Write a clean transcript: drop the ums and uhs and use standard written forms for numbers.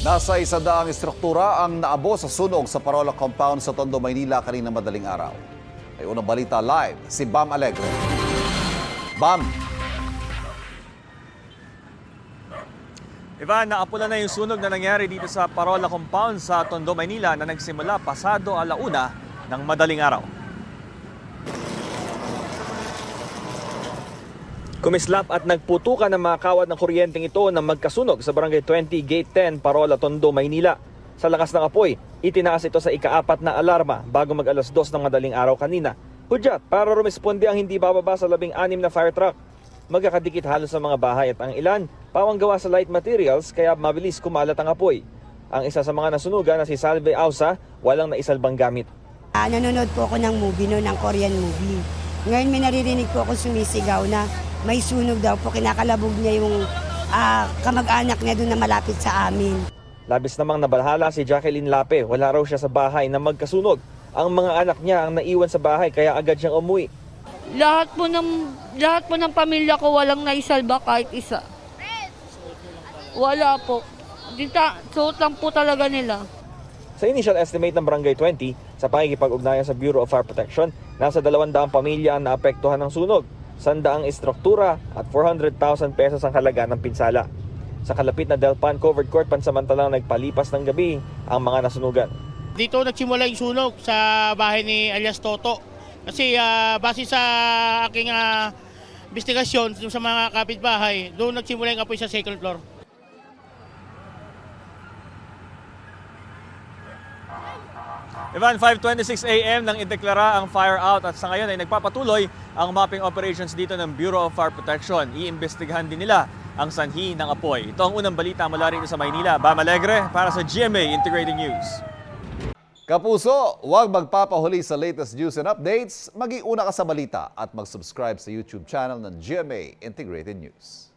Nasa 100 istruktura ang naabo sa sunog sa Parola Compound sa Tondo, Maynila kanina madaling araw. May unang balita live, si Bam Alegre. Bam! Ivan, naapula na yung sunog na nangyari dito sa Parola Compound sa Tondo, Maynila na nagsimula pasado alauna ng madaling araw. Kumislap at nagputukan ng mga kawat ng kuryenteng ito na magkasunog sa Barangay 20, Gate 10, Parola, Tondo, Maynila. Sa lakas ng apoy, itinaas ito sa ika-4 na alarma bago mag-alas 2 ng madaling araw kanina. Hudyat para rumisponde ang hindi bababa sa 16 na fire truck. Magkakadikit halos sa mga bahay at ang ilan pawang gawa sa light materials kaya mabilis kumalat ang apoy. Ang isa sa mga nasunugan na si Salve Ausa, walang naisalbang gamit. Nanonood po ako ng movie ng Korean movie. Ngayon may naririnig po ako sumisigaw na may sunog daw po, kinakalabog niya yung kamag-anak niya doon na malapit sa amin. Labis namang nabalhala si Jacqueline Lape. Wala raw siya sa bahay na magkasunog. Ang mga anak niya ang naiwan sa bahay kaya agad siyang umuwi. Lahat po ng pamilya ko walang naisalba kahit isa. Wala po. Suot lang po talaga nila. Sa initial estimate ng Barangay 20, sa pakikipag-ugnayan sa Bureau of Fire Protection, nasa 200 pamilya ang naapektuhan ng sunog. 100 istruktura at 400,000 pesos ang halaga ng pinsala. Sa kalapit na Delpan Covered Court, pansamantalang nagpalipas ng gabi ang mga nasunugan. Dito nagsimula yung sunog sa bahay ni alias Toto. Kasi base sa aking investigasyon sa mga kapitbahay, doon nagsimula yung apoy sa second floor. Ivan, 5:26 a.m. nang ideklara ang fire out at sa ngayon ay nagpapatuloy ang mapping operations dito ng Bureau of Fire Protection. Iimbestigahan din nila ang sanhi ng apoy. Ito ang unang balita mula rito sa Maynila. Bam Alegre para sa GMA Integrated News. Kapuso, huwag magpapahuli sa latest news and updates. Mag-iuna ka sa balita at mag-subscribe sa YouTube channel ng GMA Integrated News.